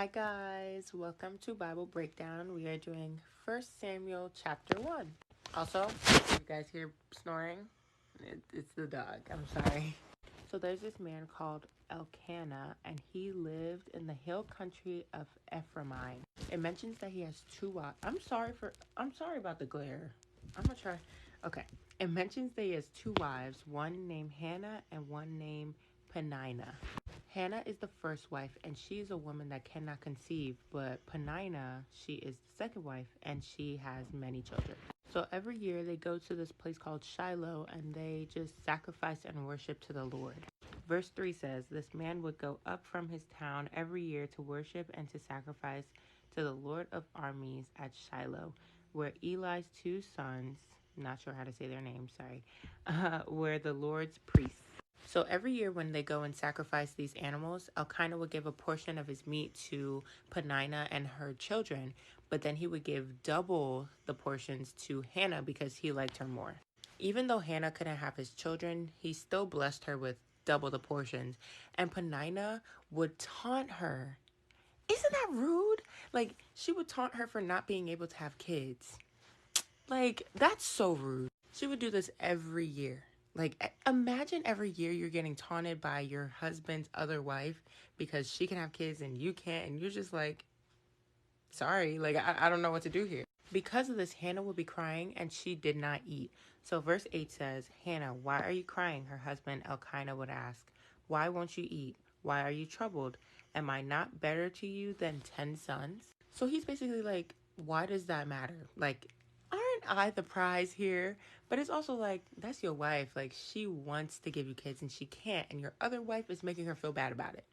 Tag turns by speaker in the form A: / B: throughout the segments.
A: Hi guys, welcome to Bible Breakdown. We are doing 1 Samuel chapter 1. Also, if you guys hear snoring, it's the dog. I'm sorry. So there's this man called Elkanah, and he lived in the hill country of Ephraim. It mentions that he has two wives. I'm sorry about the glare. I'm gonna try. Okay. It mentions that he has two wives, one named Hannah and one named Peninnah. Hannah is the first wife, and she is a woman that cannot conceive, but Peninnah, she is the second wife, and she has many children. So every year they go to this place called Shiloh, and they just sacrifice and worship to the Lord. Verse 3 says, this man would go up from his town every year to worship and to sacrifice to the Lord of armies at Shiloh, where Eli's two sons, not sure how to say their names, sorry, were the Lord's priests. So every year when they go and sacrifice these animals, Elkanah would give a portion of his meat to Peninnah and her children, but then he would give double the portions to Hannah because he liked her more. Even though Hannah couldn't have his children, he still blessed her with double the portions, and Peninnah would taunt her. Isn't that rude? Like, she would taunt her for not being able to have kids. Like, that's so rude. She would do this every year. Like, imagine every year you're getting taunted by your husband's other wife because she can have kids and you can't, and you're just like, sorry, like, I don't know what to do here. Because of this, Hannah would be crying and she did not eat. So verse 8 says, Hannah, why are you crying? Her husband Elkanah would ask. Why won't you eat? Why are you troubled? Am I not better to you than 10 sons? So he's basically like, why does that matter? Like, aren't I the prize here? But it's also like, that's your wife. Like, she wants to give you kids and she can't. And your other wife is making her feel bad about it.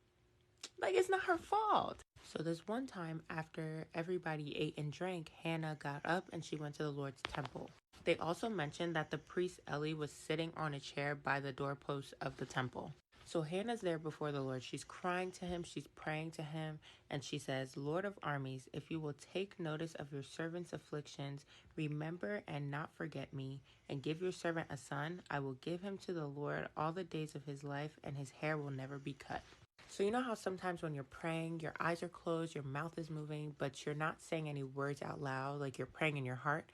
A: Like, it's not her fault. So this one time after everybody ate and drank, Hannah got up and she went to the Lord's temple. They also mentioned that the priest Eli was sitting on a chair by the doorpost of the temple. So Hannah's there before the Lord. She's crying to him, she's praying to him, and she says, Lord of armies, if you will take notice of your servant's afflictions, remember and not forget me, and give your servant a son, I will give him to the Lord all the days of his life, and his hair will never be cut. So you know how sometimes when you're praying, your eyes are closed, your mouth is moving, but you're not saying any words out loud, like you're praying in your heart?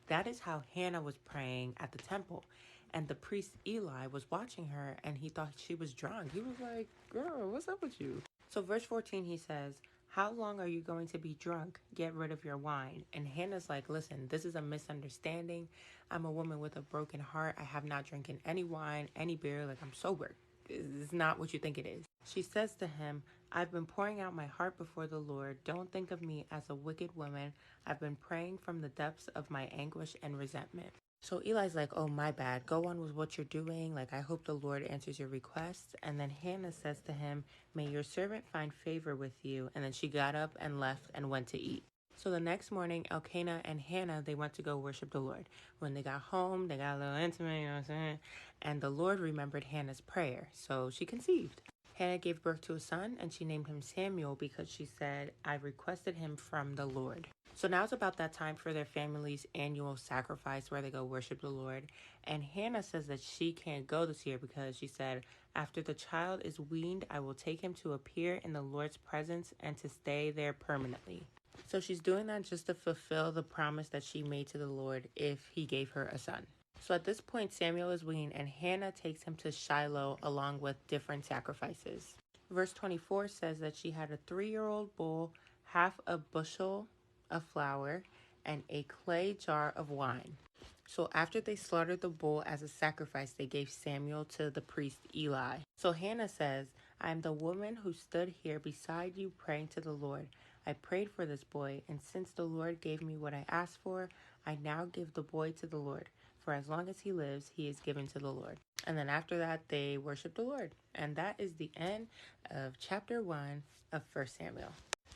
A: That is how Hannah was praying at the temple. And the priest Eli was watching her and he thought she was drunk. He was like, girl, what's up with you? So verse 14, he says, how long are you going to be drunk? Get rid of your wine. And Hannah's like, listen, this is a misunderstanding. I'm a woman with a broken heart. I have not drinking any wine, any beer. Like, I'm sober. It's not what you think it is. She says to him, I've been pouring out my heart before the Lord. Don't think of me as a wicked woman. I've been praying from the depths of my anguish and resentment. So Eli's like, oh, my bad. Go on with what you're doing. Like, I hope the Lord answers your requests. And then Hannah says to him, may your servant find favor with you. And then she got up and left and went to eat. So the next morning, Elkanah and Hannah, they went to go worship the Lord. When they got home, they got a little intimate, you know what I'm saying? And the Lord remembered Hannah's prayer, so she conceived. Hannah gave birth to a son, and she named him Samuel because she said, I requested him from the Lord. So now it's about that time for their family's annual sacrifice where they go worship the Lord. And Hannah says that she can't go this year because she said, after the child is weaned, I will take him to appear in the Lord's presence and to stay there permanently. So she's doing that just to fulfill the promise that she made to the Lord if he gave her a son. So at this point, Samuel is weaned and Hannah takes him to Shiloh along with different sacrifices. Verse 24 says that she had a 3-year-old bull, half a bushel of flour, and a clay jar of wine. So after they slaughtered the bull as a sacrifice, they gave Samuel to the priest Eli. So Hannah says, I am the woman who stood here beside you praying to the Lord. I prayed for this boy, and since the Lord gave me what I asked for, I now give the boy to the Lord. For as long as he lives, he is given to the Lord. And then after that, they worship the Lord. And that is the end of chapter 1 of 1 Samuel.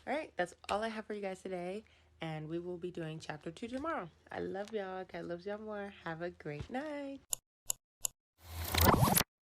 A: All right, that's all I have for you guys today. And we will be doing chapter 2 tomorrow. I love y'all. God loves y'all more. Have a great night.